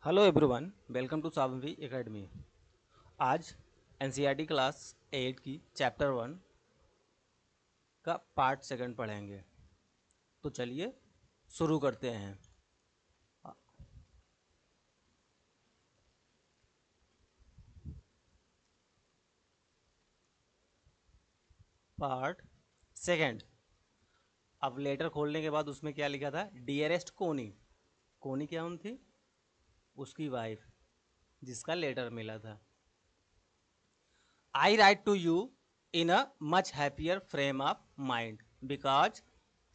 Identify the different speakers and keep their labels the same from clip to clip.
Speaker 1: Hello everyone, welcome to Sawanvi Academy. आज NCERT class 8 की chapter 1 का पार्ट सेकंड पढ़ेंगे। तो चलिए शुरू करते हैं। Part second. अब लेटर खोलने के बाद उसमें क्या लिखा था? डियरेस्ट कोनी। कोनी क्या थी? उसकी वाइफ, जिसका लेटर मिला था। I write to you in a much happier frame of mind because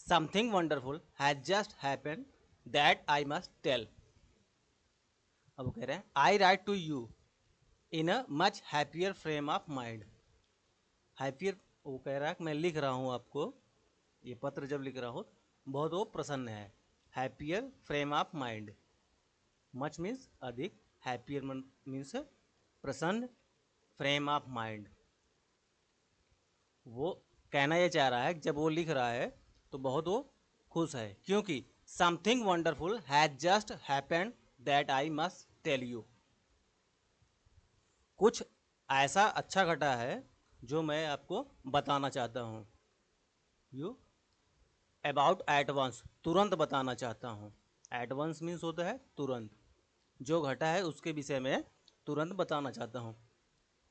Speaker 1: something wonderful has just happened that I must tell. अब वो कह रहे हैं I write to you in a much happier frame of mind. Happier, वो कह रहा है कि मैं लिख रहा हूँ आपको, ये पत्र जब लिख रहा हूँ बहुत वो प्रसन्न है। Happier frame of mind. Much means अधिक, happier means प्रसन्न, frame of mind. वो कहना ये चाह रहा है कि जब वो लिख रहा है तो बहुत वो खुश है, क्योंकि something wonderful has just happened that I must tell you. कुछ ऐसा अच्छा घटा है जो मैं आपको बताना चाहता हूँ। यू अबाउट एट वंस, तुरंत बताना चाहता हूँ। एट वंस मीन्स होता है तुरंत। जो घटा है उसके विषय में तुरंत बताना चाहता हूँ।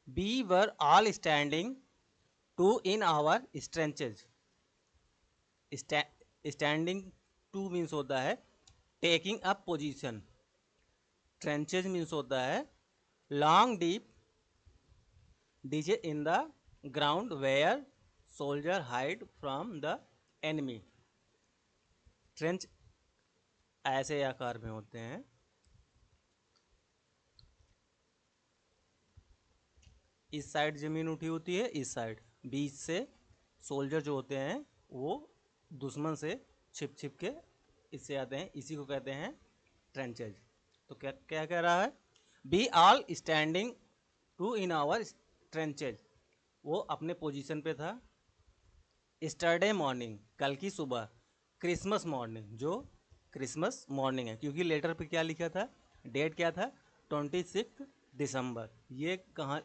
Speaker 1: We were all standing to in our trenches. Standing to means होता है taking up position. Trenches means होता है long deep ditches in the ground where soldier hide from the enemy. Trench ऐसे आकार में होते हैं। इस साइड जमीन उठी होती है, इस साइड बीच से सोल्जर जो होते हैं वो दुश्मन से छिप छिप के इससे आते हैं, इसी को कहते हैं ट्रेंचेज। तो क्या क्या कह रहा है? Be all standing to in our trenches. वो अपने पोजीशन पे था। स्टरडे मॉर्निंग, कल की सुबह। क्रिसमस मॉर्निंग, जो क्रिसमस मॉर्निंग है, क्योंकि लेटर पे क्या लिखा था, डेट क्या था? 26 दिसंबर। ये कहाँ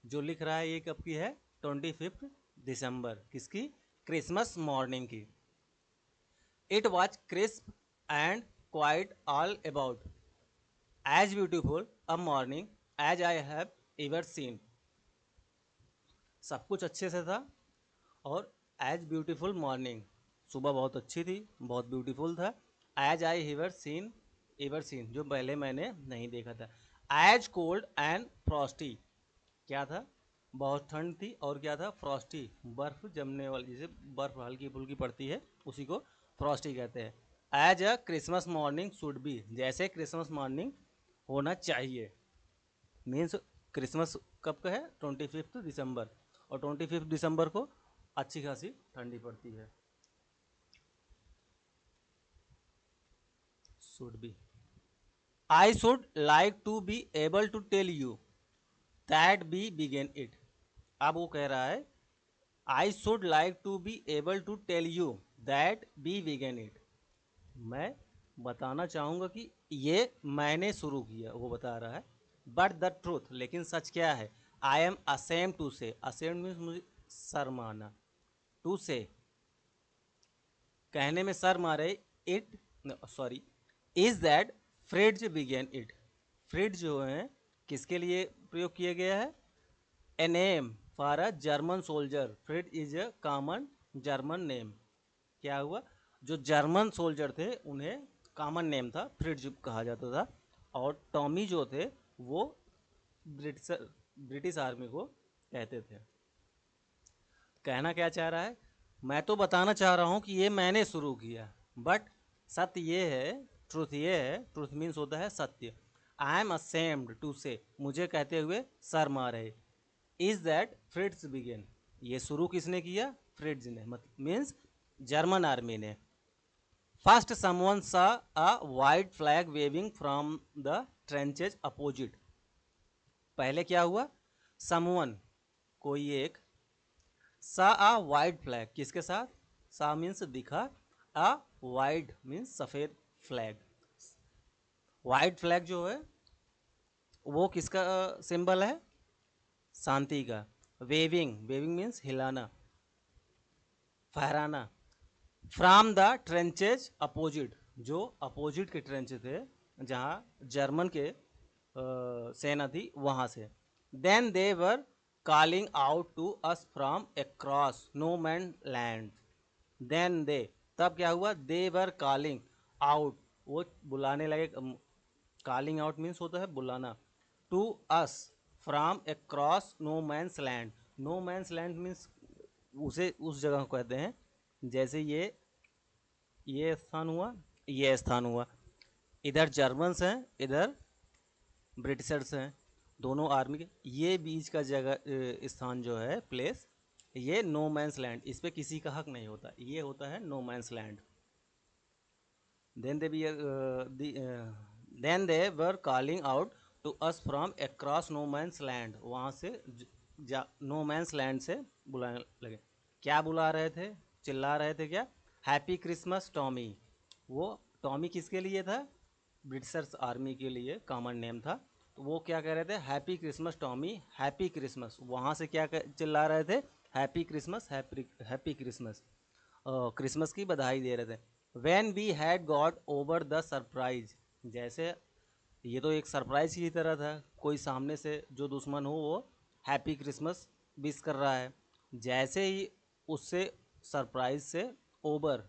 Speaker 1: जो लिख रहा है ये कब की है? 25 दिसंबर। किसकी? क्रिसमस मॉर्निंग की। It was crisp and quite all about, as beautiful a morning as I have ever seen. सब कुछ अच्छे से था और एज ब्यूटीफुल मॉर्निंग, सुबह बहुत अच्छी थी, बहुत ब्यूटीफुल था। एज आई एवर सीन, जो पहले मैंने नहीं देखा था। एज कोल्ड एंड फ्रॉस्टी, क्या था? बहुत ठंड थी। और क्या था? फ्रॉस्टी, बर्फ जमने वाली, जैसे बर्फ हल्की फुल्की पड़ती है उसी को फ्रॉस्टी कहते हैं। As a Christmas morning should be, जैसे क्रिसमस मॉर्निंग होना चाहिए। मीन्स क्रिसमस कब का है? 25 दिसंबर। और 25 दिसंबर को अच्छी खासी ठंडी पड़ती है। Should be, I should like to be able to tell you that be began it. अब वो कह रहा है I should like to be able to tell you that be began it. मैं बताना चाहूँगा कि ये मैंने शुरू किया, वो बता रहा है। बट द ट्रूथ, लेकिन सच क्या है? आई एम असेम टू से, असेम मीन्स मुझे शर्माना, टू से कहने में शर्म आ रही। It, sorry, is that Fritz began it. Fritz जो है किसके लिए प्रयोग किया गया है? A name for a German soldier. Fritz is a common German name. क्या हुआ? जो जर्मन सोल्जर थे उन्हें कॉमन नेम था, फ्रिड्ज कहा जाता था। और टॉमी जो थे वो ब्रिटिश ब्रिटिश आर्मी को कहते थे। कहना क्या चाह रहा है? मैं तो बताना चाह रहा हूँ कि ये मैंने शुरू किया, बट सत्य ये है, ट्रूथ ये है, ट्रूथ मीन्स होता है सत्य। आई एम असेम्ड टू से, मुझे कहते हुए शर्म आ रहे। इज दैट फ्रिट्ज बिगेन, ये शुरू किसने किया? फ्रिट्ज ने, मतलब मीन्स जर्मन आर्मी ने। First someone saw a white flag waving from the trenches opposite. पहले क्या हुआ? समवन, कोई एक, सा आ वाइट फ्लैग, किसके साथ? सा मीन्स दिखा, आ वाइट मीन्स सफ़ेद, फ्लैग वाइट फ्लैग जो है वो किसका सिंबल है? शांति का। वेविंग, वेविंग मीन्स हिलाना, फहराना। फ्रॉम द ट्रेंचेज अपोजिट, जो अपोजिट के ट्रेंच थे जहाँ जर्मन के सेना थी वहाँ से। Then they were calling out to us from across no man land. Then they, तब क्या हुआ? दे वर कॉलिंग आउट, वो बुलाने लगे। कॉलिंग आउट मीन्स होता है बुलाना। To us from across no man's land. No man's land means उसे उस जगह को कहते हैं जैसे ये स्थान हुआ, ये स्थान हुआ, इधर जर्मन्स हैं, इधर ब्रिटिशर्स हैं, दोनों आर्मी के, ये बीच का जगह स्थान जो है प्लेस, ये नो मैंस लैंड, इस पे किसी का हक नहीं होता, ये होता है no man's land. Then they be then they were calling out to us from across no man's land, वहाँ से नो मैंस लैंड से बुलाने लगे। क्या बुला रहे थे, चिल्ला रहे थे क्या? Happy Christmas Tommy. वो टॉमी किसके लिए था? ब्रिटिशर्स आर्मी के लिए कॉमन नेम था। तो वो क्या कह रहे थे? Happy Christmas Tommy, happy Christmas. वहाँ से क्या चिल्ला रहे थे? Happy Christmas, happy Christmas, Christmas की बधाई दे रहे थे। When we had got over the surprise, जैसे ये तो एक सरप्राइज की तरह था, कोई सामने से जो दुश्मन हो वो हैप्पी क्रिसमस विश कर रहा है। जैसे ही उससे सरप्राइज से ओवर,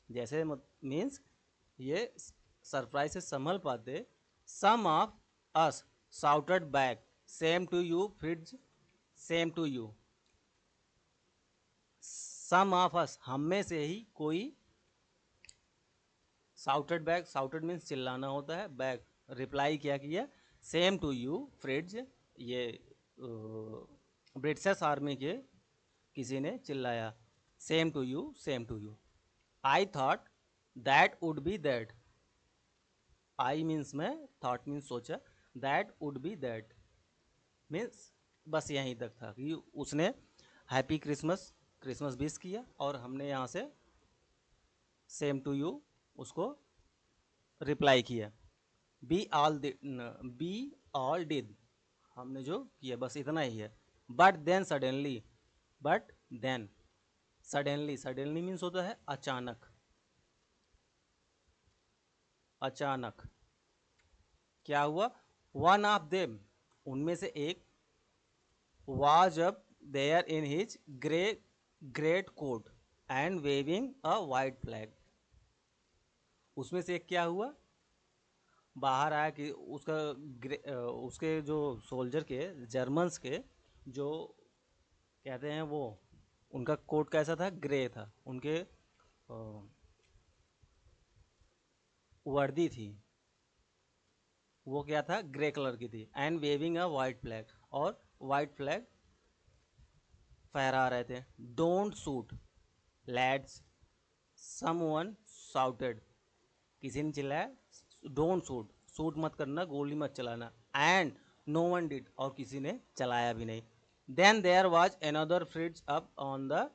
Speaker 1: जैसे मीन्स ये सरप्राइज से संभल पाते, some of us shouted back same to you Fritz, same to you. Some of us, हम में से ही कोई, साउटेड बैक, साउटेड मीन्स चिल्लाना होता है, बैक रिप्लाई क्या किया? सेम टू यू फ्रिज, ये ब्रिटिश आर्मी के किसी ने चिल्लाया, same to you, same to you. I thought that would be that, I means मैं, थॉट मीन्स सोचा, that would be that means बस यहीं तक था कि उसने हैप्पी क्रिसमस, क्रिसमस विश किया और हमने यहाँ से सेम टू यू उसको रिप्लाई किया। बी ऑल डिड, हमने जो किया बस इतना ही है। But then suddenly, but then suddenly, suddenly means होता है अचानक, अचानक क्या हुआ? वन ऑफ देम, उनमें से एक, was up there in his great coat and waving a white flag, उसमें से एक क्या हुआ? बाहर आया कि उसके जो सोल्जर के, जर्मन्स के जो कहते हैं वो, उनका कोट कैसा था? ग्रे था, उनके वर्दी थी वो क्या था? ग्रे कलर की थी। And waving a white flag, और वाइट फ्लैग फहरा रहे थे। Don't shoot lads, someone shouted, किसी ने चिल्लाया डोंट शूट, शूट मत करना, गोली मत चलाना। एंड नो वन डिड, और किसी ने चलाया भी नहीं। Then there was another Fritz up on the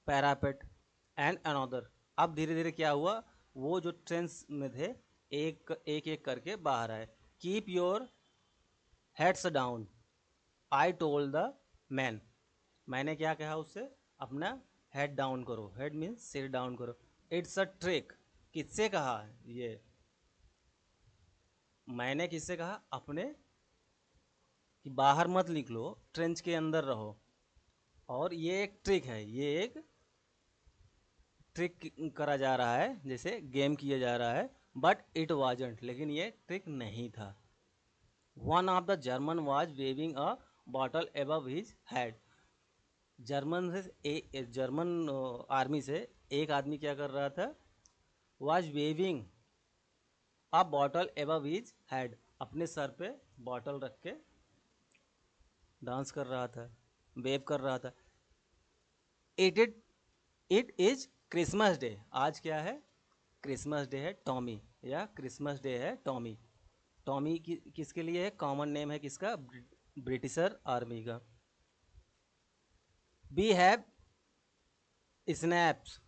Speaker 1: parapet and another, अब धीरे धीरे क्या हुआ? वो जो ट्रेंस में थे एक एक एक करके बाहर आए। Keep your heads down, I told the man, मैंने क्या कहा उससे? अपना हेड डाउन करो, हेड मीन्स सिर डाउन करो। इट्स अ ट्रिक, किससे कहा ये? मैंने किससे कहा? अपने, कि बाहर मत निकलो, ट्रेंच के अंदर रहो, और ये एक ट्रिक है, ये एक ट्रिक करा जा रहा है, जैसे गेम किया जा रहा है। बट इट वाजंट, लेकिन ये ट्रिक नहीं था। One of the German was waving a bottle above his head, German से जर्मन आर्मी से एक आदमी क्या कर रहा था? Was waving a bottle above his head, अपने सर पे बॉटल रख के डांस कर रहा था, वेव कर रहा था। इट इज क्रिसमस डे, आज क्या है? क्रिसमस डे है टॉमी, या क्रिसमस डे है टॉमी। टॉमी किसके लिए है? कॉमन नेम है किसका? ब्रिटिशर आर्मी का। We have schnapps,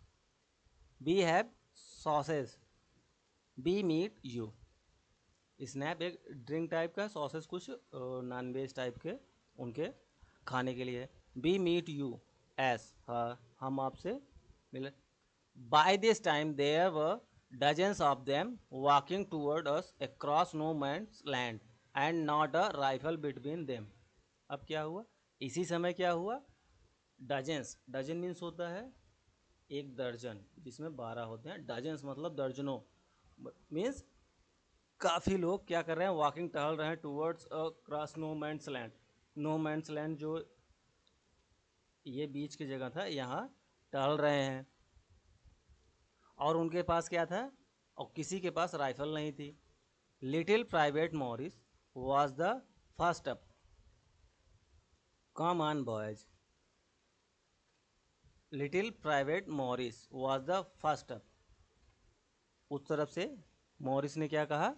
Speaker 1: we have sausages, be meet you. Snap एक ड्रिंक टाइप का, सॉसेस कुछ नॉन वेज टाइप के उनके खाने के लिए। बी मीट यू एस, हाँ हम आपसे मिले। By this time there were dozens of them walking toward us across no man's land and not a rifle between them. अब क्या हुआ, इसी समय क्या हुआ, डजन्स, डजन मीन्स होता है एक दर्जन, जिसमें 12 होते हैं। डजन्स मतलब दर्जनों, मीन्स काफ़ी लोग क्या कर रहे हैं, वॉकिंग टहल रहे हैं towards across no man's land. No man's land जो ये बीच की जगह था, यहाँ टहल रहे हैं। और उनके पास क्या था, और किसी के पास राइफल नहीं थी। Little private Morris was the first up. Come on boys. Little private Morris was the first up. उस तरफ से मॉरिस ने क्या कहा,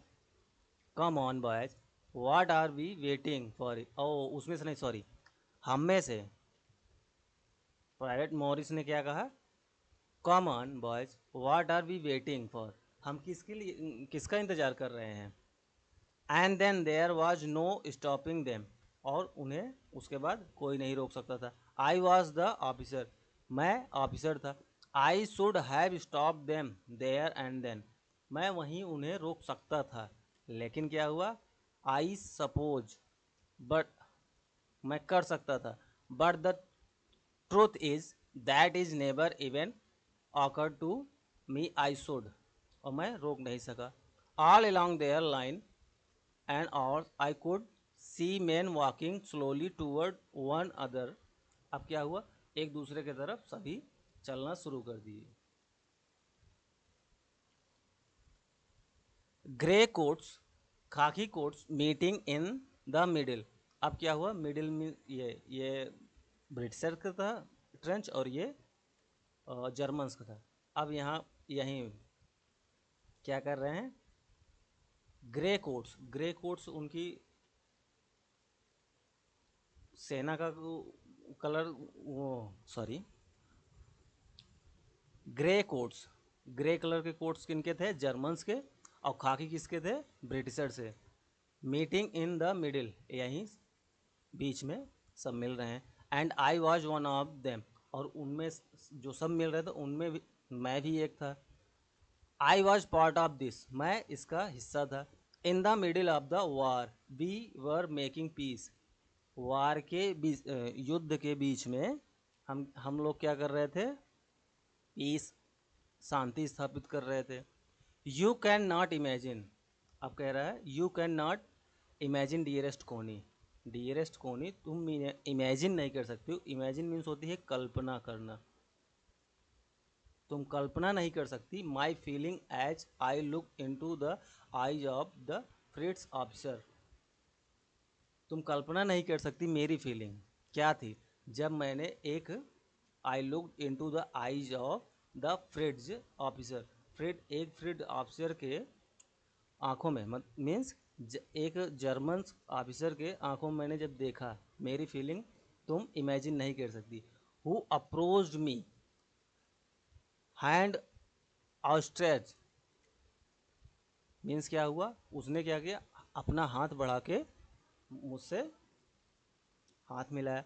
Speaker 1: come on boys what are we waiting for. ओ उसमें से नहीं, सॉरी, हम में से प्राइवेट मॉरिस ने क्या कहा, come on boys what are we waiting for, हम किसके लिए, किसका इंतजार कर रहे हैं। And then there was no stopping them, और उन्हें उसके बाद कोई नहीं रोक सकता था। आई वॉज द ऑफिसर, मैं ऑफिसर था। I should have stop them there and then, मैं वहीं उन्हें रोक सकता था, लेकिन क्या हुआ, आई सपोज, बट मैं कर सकता था, but the truth is that is never even occur to me, I should, और मैं रोक नहीं सका। All along there line and or I could see men walking slowly toward one other। अब क्या हुआ, एक दूसरे की तरफ सभी चलना शुरू कर दिए। ग्रे कोट्स, खाकी quotes meeting in the middle. अब क्या हुआ, मिडिल में ये ब्रिटिशर का था ट्रेंच, और ये जर्मन्स का था। अब यहाँ यहीं क्या कर रहे हैं, ग्रे कोट्स, ग्रे कोट्स उनकी सेना का कलर, वो sorry, grey quotes, grey colour के कोट्स किनके थे, जर्मन्स के, और खाकी किसके थे, ब्रिटिशर से। मीटिंग इन द मिडिल, यहीं बीच में सब मिल रहे हैं। And I was one of them, और उनमें जो सब मिल रहे थे उनमें भी मैं भी एक था। I was part of this, मैं इसका हिस्सा था। In the middle of the war we were making peace, war के बीच, युद्ध के बीच में हम लोग क्या कर रहे थे, पीस, शांति स्थापित कर रहे थे। यू कैन नॉट इमेजिन, अब कह रहा है you can not imagine dearest कोनी, डियरेस्ट कोनी तुम इमेजिन नहीं कर सकते हो। इमेजिन मीन्स होती है कल्पना करना, तुम कल्पना नहीं कर सकती। My feeling as I look in to the eyes of the Fritz officer, तुम कल्पना नहीं कर सकती मेरी फीलिंग क्या थी, जब मैंने एक, I look in to the eyes of the Fritz officer, Fritz एक फ्रिट ऑफिसर के आंखों में, मीन्स एक जर्मन ऑफिसर के आंखों में मैंने जब देखा, मेरी फीलिंग तुम इमेजिन नहीं कर सकती। Who approached me, hand outstretch, means क्या हुआ, उसने क्या किया, अपना हाथ बढ़ा के मुझसे हाथ मिलाया।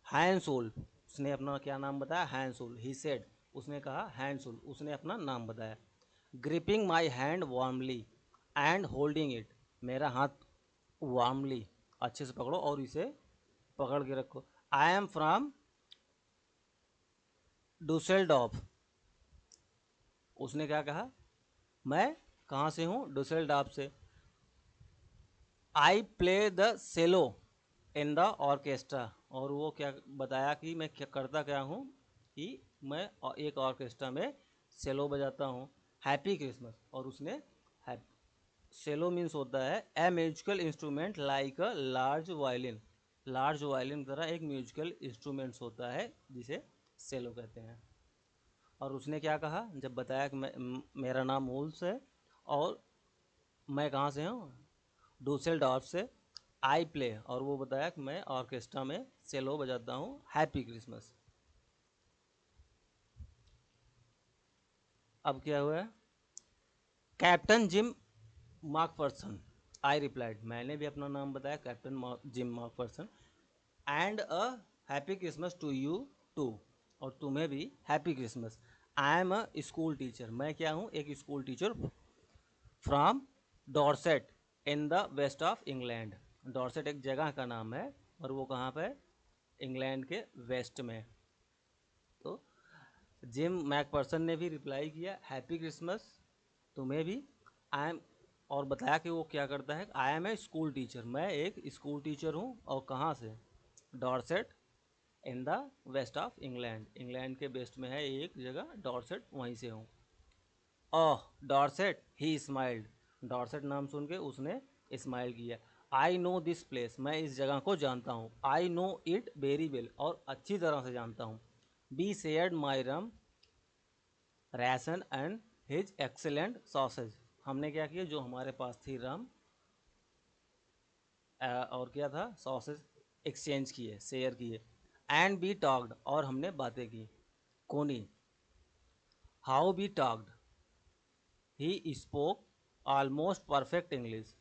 Speaker 1: हैंडसोल, उसने अपना क्या नाम बताया, हैंडसोल, ही सेड, उसने कहा हैंडसोल, उसने अपना नाम बताया। Gripping my hand warmly and holding it, मेरा हाथ वार्मली, अच्छे से पकड़ो और इसे पकड़ के रखो। आई एम फ्रॉम डुसेलडॉर्फ, उसने क्या कहा, मैं कहाँ से हूँ, डुसेलडॉर्फ से। I play the cello in the orchestra, और वो क्या बताया कि मैं क्या करता क्या हूँ, कि मैं एक ऑर्केस्ट्रा में सेलो बजाता हूँ। हैप्पी क्रिसमस, और उसने सेलो मीन्स होता है a musical instrument like a large violin, large violin की तरह एक म्यूजिकल इंस्ट्रूमेंट्स होता है जिसे सेलो कहते हैं। और उसने क्या कहा, जब बताया कि मेरा नाम वुल्स है और मैं कहाँ से हूँ, डूसेलडॉर्फ से। आई प्ले, और वो बताया कि मैं ऑर्केस्ट्रा में सेलो बजाता हूँ। Happy Christmas. अब क्या हुआ है, captain Jim Macpherson. I replied, मैंने भी अपना नाम बताया, captain Jim Macpherson. And a happy Christmas to you too, और तुम्हें भी हैप्पी क्रिसमस। I am a school teacher, मैं क्या हूँ, एक school teacher. From Dorset in the west of England. Dorset एक जगह का नाम है, और वो कहाँ पे है, इंग्लैंड के वेस्ट में। तो जिम मैकपर्सन ने भी रिप्लाई किया हैप्पी क्रिसमस तुम्हें भी। आई एम, और बताया कि वो क्या करता है, I am a school teacher, मैं एक स्कूल टीचर हूँ, और कहाँ से, Dorset in the west of England, England के वेस्ट में है एक जगह डॉर्सेट, वहीं से हूँ। Oh Dorset, he smiled, Dorset नाम सुन के उसने स्माइल किया। आई नो दिस प्लेस, मैं इस जगह को जानता हूँ। I know it very well, और अच्छी तरह से जानता हूँ। We shared my rum ration and his excellent sausage, हमने क्या किया, जो हमारे पास थी रम और क्या था, सॉसेज, एक्सचेंज किए, शेयर किए। एंड बी टॉक्ड, और हमने बातें की। Connie, how we talked, he spoke almost perfect English,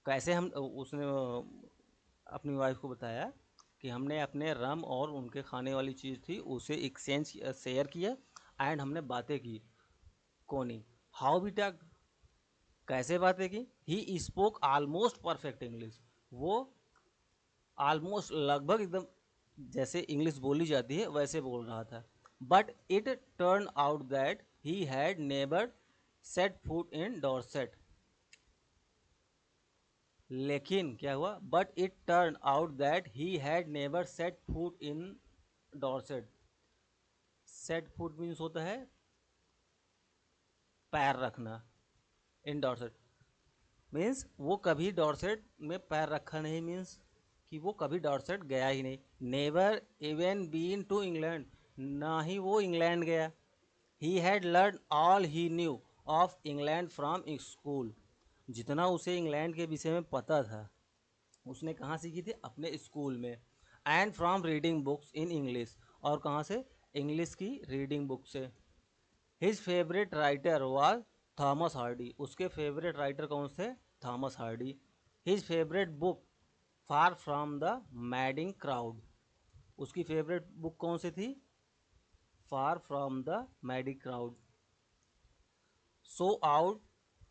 Speaker 1: कैसे हम, उसने अपनी वाइफ को बताया कि हमने अपने रम और उनके खाने वाली चीज़ थी उसे एक्सचेंज शेयर किया, एंड हमने बातें की। कोनी, हाउ बी टॉक्ड, कैसे बातें की, ही स्पोक ऑलमोस्ट परफेक्ट इंग्लिश, वो ऑलमोस्ट लगभग एकदम जैसे इंग्लिश बोली जाती है वैसे बोल रहा था। But it turn out that he had never set foot in Dorset, लेकिन क्या हुआ, but it turn out that he had never set foot in Dorset. Set foot means होता है पैर रखना, इन डॉर्सेट मीन्स वो कभी डॉर्सेट में पैर रखा नहीं, मीन्स कि वो कभी डॉर्सेट गया ही नहीं। Never even been to England, ना ही वो इंग्लैंड गया। He had learn all he knew of England from school, जितना उसे इंग्लैंड के विषय में पता था उसने कहाँ सीखी थी, अपने स्कूल में। And from reading books in English, और कहाँ से, इंग्लिश की रीडिंग बुक से। His favourite writer was Thomas Hardy, उसके फेवरेट राइटर कौन से, Thomas Hardy. His favourite book Far from the Madding Crowd, उसकी फेवरेट बुक कौन सी थी, Far from the Madding Crowd. So out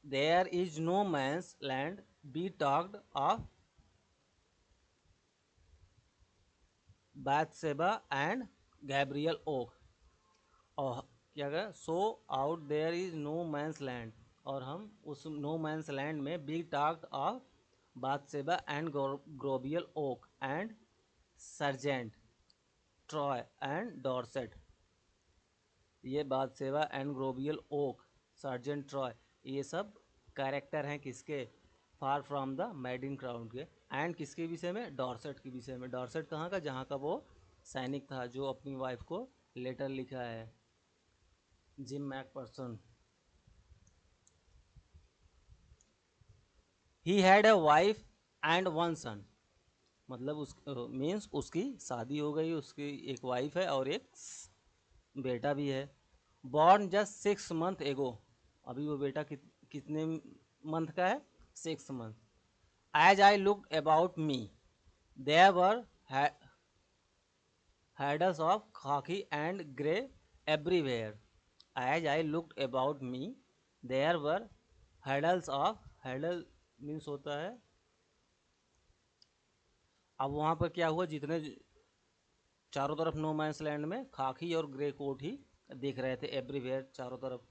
Speaker 1: there is no man's land we talked of Bathsheba and Gabriel Oak, और क्या कहा, so out there is no man's land, और हम उस नो मैंस लैंड में we talked of Bathsheba and Gabriel Oak and sergeant Troy and Dorset. ये Bathsheba and Gabriel Oak, sergeant Troy, ये सब कैरेक्टर हैं किसके, Far from the Madding Crowd के। एंड किसके विषय में, डॉर्सेट के विषय में। डॉर्सेट कहाँ का, जहाँ का वो सैनिक था जो अपनी वाइफ को लेटर लिखा है, Jim Macpherson. He had a wife and one son, मतलब उस मीन्स उसकी शादी हो गई, उसकी एक वाइफ है और एक बेटा भी है। बॉर्न जस्ट 6 मंथ एगो, अभी वो बेटा कितने मंथ का है, 6 month. As I looked about me there were huddles of khaki and grey everywhere. As I looked about me there were huddles of, huddle means होता है, अब वहाँ पर क्या हुआ, जितने चारों तरफ नो मैंस लैंड में खाकी और ग्रे कोट ही दिख रहे थे, एवरीवेयर चारों तरफ।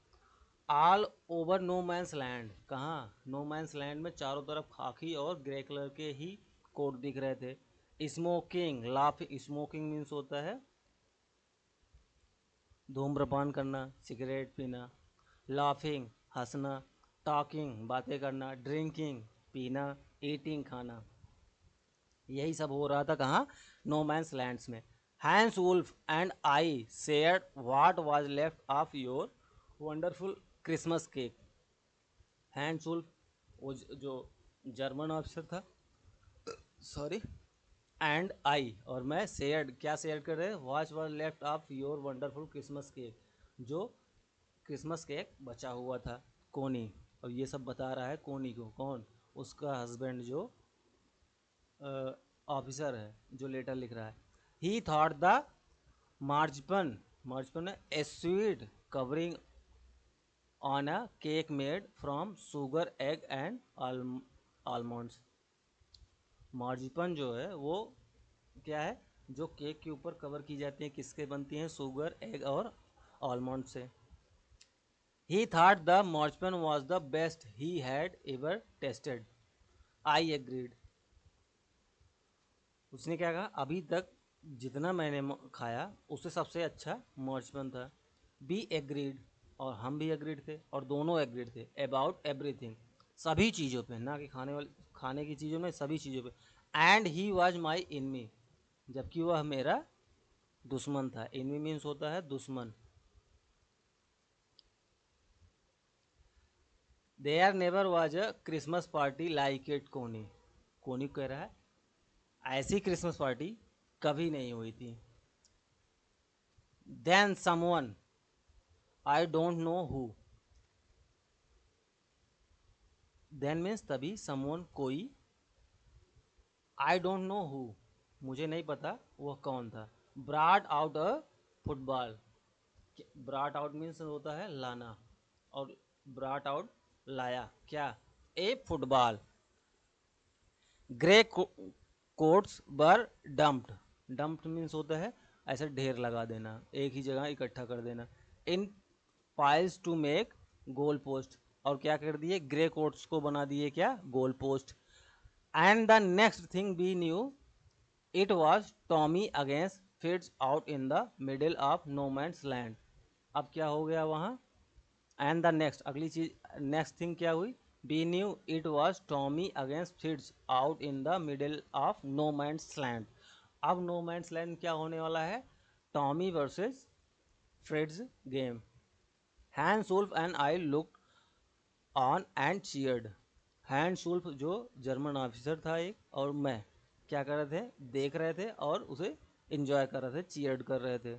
Speaker 1: All over no man's land, कहाँ, नो मैंस लैंड में चारों तरफ खाकी और ग्रे कलर के ही कोट दिख रहे थे। स्मोकिंग लाफिंग, स्मोकिंग मीन्स होता है धूम्रपान करना, सिगरेट पीना। लाफिंग हंसना, टॉकिंग बातें करना, ड्रिंकिंग पीना, ईटिंग खाना, यही सब हो रहा था कहाँ, नो मैंस लैंड्स में। Hans Wolf and I shared what was left of your wonderful Christmas cake. Hans Wolf, वो जो जर्मन ऑफिसर था, सॉरी, एंड आई, और मैं शेयर्ड, क्या शेयर कर रहे हैं, what was left of your wonderful Christmas cake, जो क्रिसमस केक बचा हुआ था। कोनी, और ये सब बता रहा है कोनी को, कौन, उसका हस्बैंड जो ऑफिसर है जो लेटर लिख रहा है। He thought the marzipan, marzipan a sweet covering on a cake made from sugar egg and almonds. Marzipan जो है वो क्या है, जो केक के ऊपर कवर की जाती है, किसके बनती हैं, शुगर एग और आलमंड से। He thought the marzipan was the best he had ever tasted, I agreed. उसने क्या कहा, अभी तक जितना मैंने खाया उससे सबसे अच्छा मार्जिपन था। बी एग्रीड, और हम भी एग्रीड थे, और दोनों एग्रीड थे अबाउट एवरीथिंग, सभी चीज़ों पे, ना कि खाने की चीज़ों में, सभी चीज़ों पे। And he was my enemy, जबकि वह मेरा दुश्मन था। एनिमी मीन्स होता है दुश्मन। There never was a Christmas party like it Connie, Connie कह रहा है ऐसी क्रिसमस पार्टी कभी नहीं हुई थी। Then someone, I don't know who, then means तभी, समवन कोई, आई डोंट नो हु मुझे नहीं पता वह कौन था, brought out a football, brought out means होता है लाना, और ब्राट आउट लाया क्या, a football. Grey coats were dumped, dumped means होता है ऐसे ढेर लगा देना, एक ही जगह इकट्ठा कर देना। In piles to make goal posts, और क्या कर दिए, ग्रे कोट्स को बना दिए क्या, goal post. And the next thing we knew it was Tommy against Fritz out in the middle of no man's land. अब क्या हो गया वहाँ, एंड द नेक्स्ट, अगली चीज नेक्स्ट थिंग क्या हुई, we knew it was Tommy against Fritz out in the middle of no man's land. अब नो मैंस लैंड क्या होने वाला है, Tommy versus Fritz game. Hans Wolf and I look on and cheered, Hans Wolf जो German officer था एक, और मैं क्या कर रहे थे, देख रहे थे और उसे इंजॉय कर रहे थे, चीयर्ड कर रहे थे।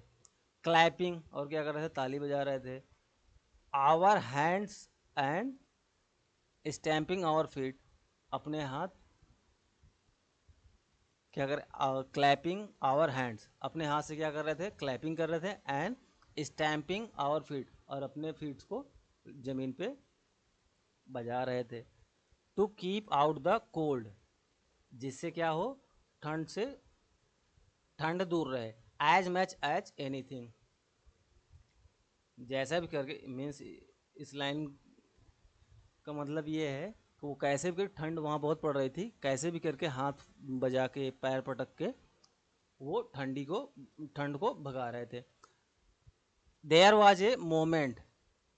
Speaker 1: क्लैपिंग, और क्या कर रहे थे, ताली बजा रहे थे। Our hands and stamping our feet, अपने हाथ क्या कर, क्लैपिंग आवर हैंड्स, अपने हाथ से क्या कर रहे थे, क्लैपिंग कर रहे थे। एंड स्टैम्पिंग आवर फीट, और अपने फीट को जमीन पे बजा रहे थे। To keep out the cold, जिससे क्या हो, ठंड से, ठंड दूर रहे। एज मच एज एनीथिंग, जैसा भी करके, मीन्स इस लाइन का मतलब ये है कि वो कैसे भी करके, ठंड वहाँ बहुत पड़ रही थी, कैसे भी करके हाथ बजा के, पैर पटक के वो ठंड को भगा रहे थे। देयर वाज ए मोमेंट,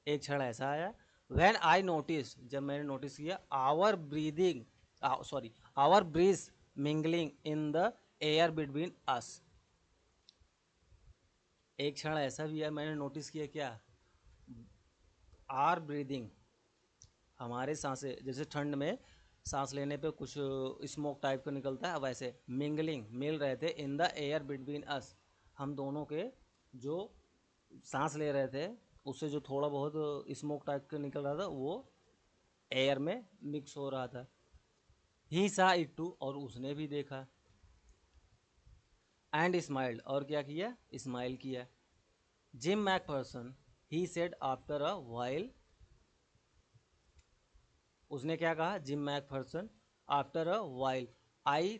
Speaker 1: एक क्षण ऐसा आया, व्हेन आई नोटिस, जब मैंने नोटिस किया, our breathing, sorry, our breath mingling in the air between us. एक क्षण ऐसा भी है, मैंने नोटिस किया क्या, आर ब्रीदिंग, हमारे सांसें, जैसे ठंड में सांस लेने पे कुछ स्मोक टाइप का निकलता है, वैसे मिंगलिंग, मिल रहे थे इन द एयर बिटवीन अस, हम दोनों के जो सांस ले रहे थे उससे जो थोड़ा बहुत स्मोक टाइप का निकल रहा था वो एयर में मिक्स हो रहा था। ही सा इट टू, और उसने भी देखा। एंड स्माइल्ड, और क्या किया, स्माइल किया। Jim McPherson, he said after a while, उसने क्या कहा, Jim McPherson, after a while, I,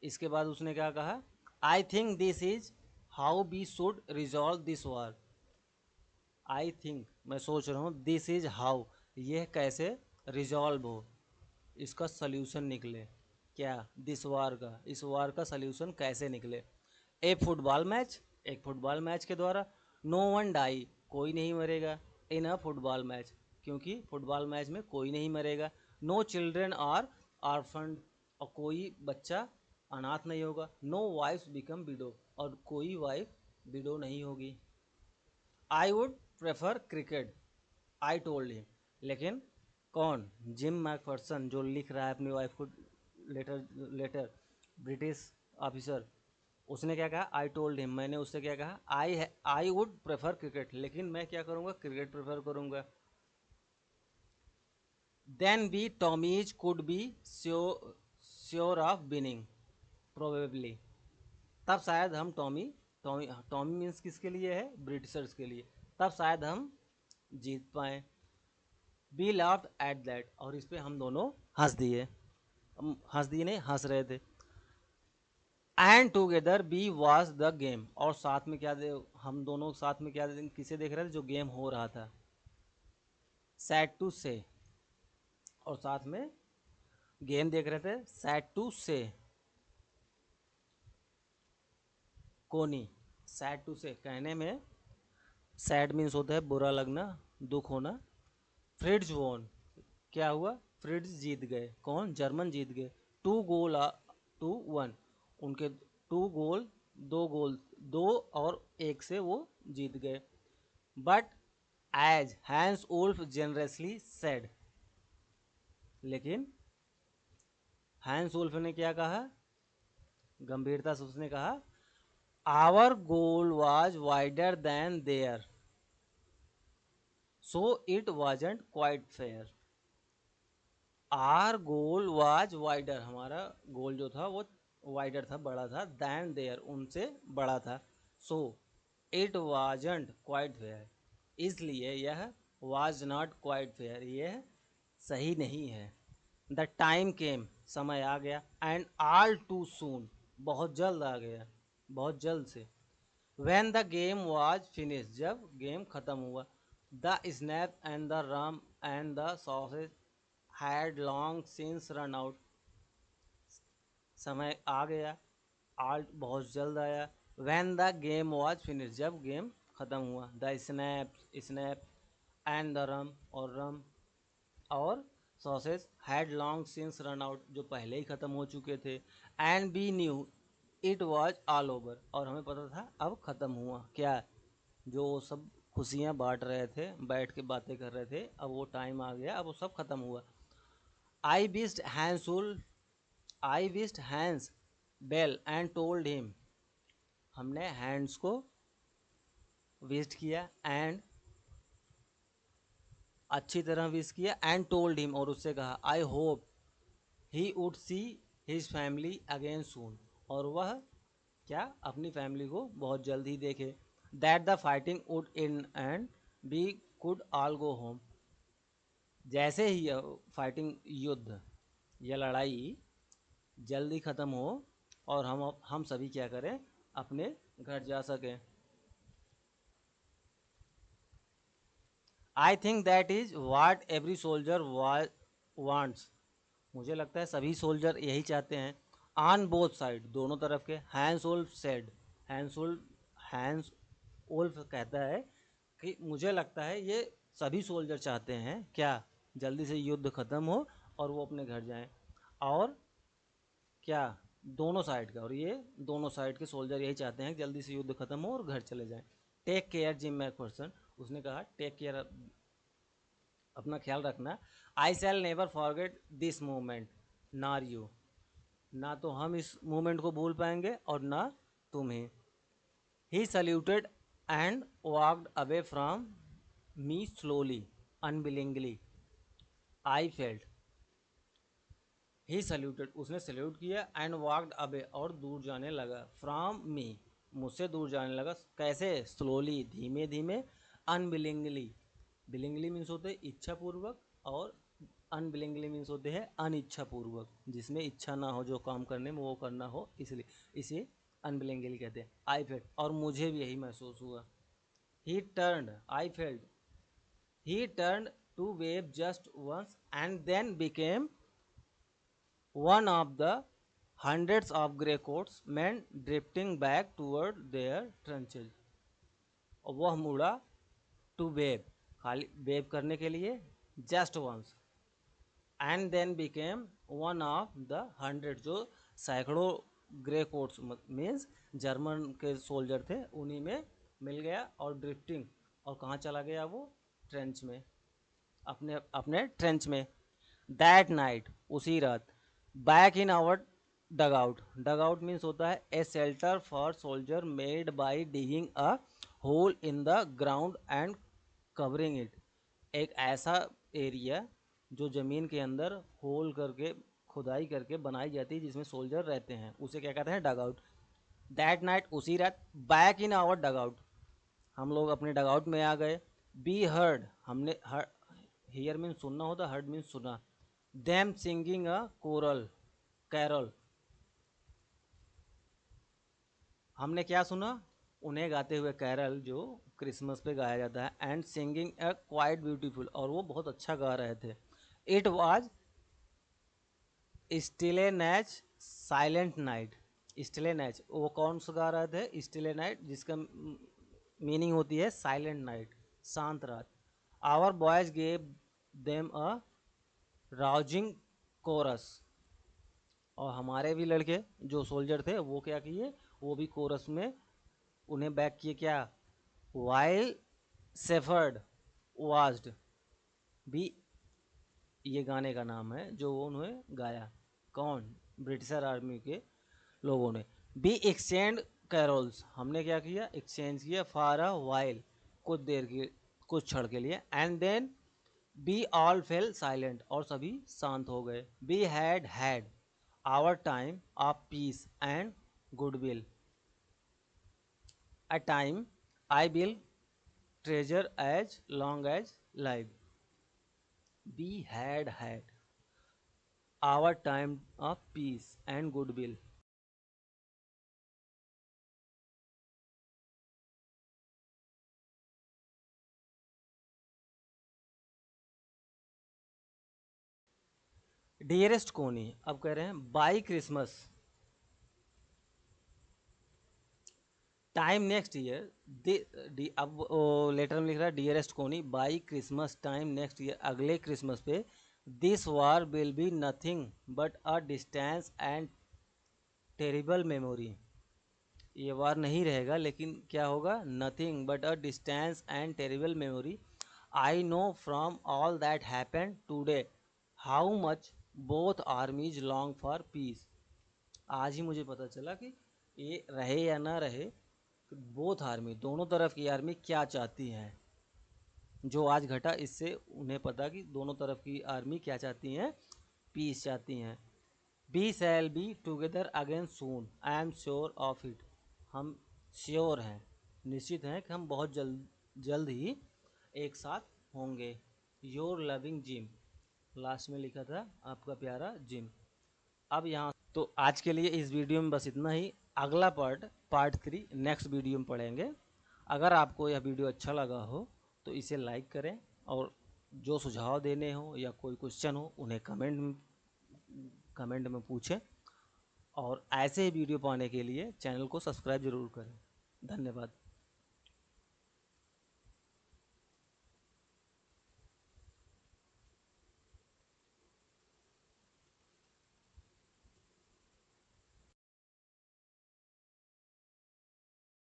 Speaker 1: इसके बाद उसने क्या कहा, I think this is how we should resolve this war. I think, मैं सोच रहा हूँ, दिस इज हाउ, यह कैसे रिजॉल्व हो, इसका सल्यूशन निकले, क्या, दिस वार का, इस वार का सल्यूशन कैसे निकले। ए फुटबॉल मैच, एक फुटबॉल मैच के द्वारा। नो वन डाई, कोई नहीं मरेगा, इन अ फुटबॉल मैच, क्योंकि फुटबॉल मैच में कोई नहीं मरेगा। नो चिल्ड्रेन आर आर्फन, और कोई बच्चा अनाथ नहीं होगा। नो वाइफ बिकम विडो, और कोई वाइफ विडो नहीं होगी। I would prefer cricket, I told him, लेकिन कौन, जिम मैकफर्सन जो लिख रहा है अपनी वाइफ को लेटर, लेटर, ब्रिटिश ऑफिसर, उसने क्या कहा, आई टोल्ड हिम, मैंने उससे क्या कहा, आई वुड प्रेफर क्रिकेट, लेकिन मैं क्या करूँगा, क्रिकेट प्रेफर करूँगा। Then we Tommies could be sure of winning probably. तब शायद हम टॉमी टॉमी टॉमी मीन्स किसके लिए है, ब्रिटिशर्स के लिए, तब शायद हम जीत पाए। वी लाफ्ड एट दैट, और इस पे हम दोनों हंस दिए, हंस दिए नहीं, हंस रहे थे। And together we watch the game, और साथ में क्या हम दोनों साथ में क्या किसे देख रहे थे, जो गेम हो रहा था। सैड टू से, और साथ में गेम देख रहे थे। सैड टू से, कोनी, सैड टू से कहने में, सैड मीन्स होता है बुरा लगना, दुख होना। फ्रिड्ज वोन, क्या हुआ, फ्रिड्ज जीत गए। कौन, जर्मन जीत गए। 2-1, उनके 2 गोल, 2 गोल, 2 और 1 से वो जीत गए। But as Hans Wolf generously said, लेकिन हैंस वुल्फ ने क्या कहा, गंभीरता से उसने कहा, our goal was wider than their, so it wasn't quite fair. Our goal was wider, हमारा गोल जो था वो वाइडर था, बड़ा था, दैन देयर, उनसे बड़ा था। सो इट वाजंट क्वाइट फेयर, इसलिए यह वाज नॉट क्वाइट फेयर, यह सही नहीं है। द टाइम केम, समय आ गया, एंड ऑल टू सून, बहुत जल्द आ गया, बहुत जल्द से। When the game was finished, जब गेम खत्म हुआ, the snap and the rum and the sausage had long since run out, समय आ गया, आल्ट बहुत जल्द आया। When the game was finished, जब गेम खत्म हुआ, the snap and the rum, और रम और sausage had long since run out, जो पहले ही ख़त्म हो चुके थे। And we knew it was all over, और हमें पता था अब ख़त्म हुआ, क्या, जो वो सब खुशियाँ बांट रहे थे, बैठ के बातें कर रहे थे, अब वो टाइम आ गया, अब वो सब ख़त्म हुआ। I wished Hansel I wished Hans Bell and told him, हमने हैंड्स को विस्ड किया, एंड अच्छी तरह विश किया, एंड टोल्ड हिम, और उससे कहा, I hope he would see his family again सून, और वह क्या, अपनी फैमिली को बहुत जल्द ही देखे। That the fighting would end and we could all go home, जैसे ही यह फाइटिंग, युद्ध या लड़ाई जल्दी ख़त्म हो और हम सभी क्या करें, अपने घर जा सकें। I think that is what every soldier wants, मुझे लगता है सभी सोल्जर यही चाहते हैं। ऑन बोथ साइड, दोनों तरफ के। Hans Wolf said, Hans Wolf कहता है कि मुझे लगता है ये सभी सोल्जर चाहते हैं, क्या, जल्दी से युद्ध ख़त्म हो और वो अपने घर जाएं। और क्या, दोनों साइड का, और ये दोनों साइड के सोल्जर यही चाहते हैं कि जल्दी से युद्ध ख़त्म हो और घर चले जाएं। टेक केयर जिम मैकफर्सन, उसने कहा टेक केयर, अपना ख्याल रखना। I shall never forget this moment, nor you, ना तो हम इस मोमेंट को भूल पाएंगे और ना तुम्हें। He saluted and walked away from me slowly unwillingly, I felt, he saluted, उसने सल्यूट किया, एंड वॉकड अवे, और दूर जाने लगा, फ्रॉम मी, मुझसे दूर जाने लगा, कैसे, स्लोली, धीमे धीमे, अनविलिंगली, विलिंगली मीन्स होते हैं इच्छापूर्वक, और अनविलिंगली मीन्स होते हैं अनिच्छापूर्वक, जिसमें इच्छा ना हो जो काम करने में, वो करना हो, इसलिए इसे अनविलिंगली कहते हैं। आई फेल्ट, और मुझे भी यही महसूस हुआ। He turned, I felt, he turned to wave just once and then became one of the hundreds of grey coats men drifting back toward their trenches, और वह मुड़ा, टू वेव, खाली वेव करने के लिए, just once, and then became one of the 100, जो सैकड़ों grey coats means German के सोल्जर थे, उन्हीं में मिल गया, और ड्रिफ्टिंग, और कहाँ चला गया वो, ट्रेंच में, अपने अपने ट्रेंच में। दैट नाइट, उसी रात, back in our dugout, dugout means होता है a shelter for soldier made by digging a hole in the ground and covering it, एक ऐसा एरिया जो ज़मीन के अंदर होल करके खुदाई करके बनाई जाती है जिसमें सोल्जर रहते हैं, उसे क्या कहते हैं? डग आउट। दैट नाइट, उसी रात, back in our dugout, हम लोग अपने डग आउट में आ गए। बी हर्ड, हमने हियर मीन सुनना होता, हर्ड मीन सुना। Them singing a choral carol, हमने क्या सुना? उन्हें गाते हुए कैरल, जो क्रिसमस पे गाया जाता है। And singing a quite beautiful, और वो बहुत अच्छा गा रहे थे। It was still a nacht silent night, still a nacht, वो कौन सा गा रहे थे? स्टिल ए नाइट, जिसका मीनिंग होती है साइलेंट नाइट, शांत रात। Our boys gave them a rousing chorus, और हमारे भी लड़के जो सोल्जर थे वो क्या किए? वो भी कोरस में उन्हें बैक किए। क्या? वाइल सेफर्ड वाज्ड, भी ये गाने का नाम है जो उन्हें गाया। कौन? ब्रिटिशर आर्मी के लोगों ने। बी एक्सचेंज कैरोल्स, हमने क्या किया? एक्सचेंज किया। फॉर अ वाइल, कुछ देर के, कुछ क्षण के लिए। And then we all fell silent, और सभी शांत हो गए। We had had our time of peace and goodwill, a time I will treasure as long as life. We had our time of peace and goodwill. Dearest कोनी, अब कह रहे हैं by Christmas time next year. अब letter में लिख रहा है डियरेस्ट कोनी, by Christmas time next year, अगले क्रिसमस पे, this war will be nothing but a distance and terrible memory, ये वार नहीं रहेगा लेकिन क्या होगा? Nothing but a distance and terrible memory. I know from all that happen today how much both आर्मीज long for piece, आज ही मुझे पता चला कि ये रहे या ना रहे, बोथ आर्मी, दोनों तरफ की आर्मी क्या चाहती है। जो आज घटा इससे उन्हें पता कि दोनों तरफ की आर्मी क्या चाहती हैं? पीस चाहती हैं। We shall be together again soon, I am sure of it, हम श्योर हैं, निश्चित हैं कि हम बहुत जल्द जल्द ही एक साथ होंगे। योर लविंग जिम, लास्ट में लिखा था आपका प्यारा जिम। अब यहाँ तो आज के लिए इस वीडियो में बस इतना ही। अगला पार्ट 3 नेक्स्ट वीडियो में पढ़ेंगे। अगर आपको यह वीडियो अच्छा लगा हो तो इसे लाइक करें, और जो सुझाव देने हो या कोई क्वेश्चन हो उन्हें कमेंट में पूछें, और ऐसे ही वीडियो पाने के लिए चैनल को सब्सक्राइब जरूर करें। धन्यवाद।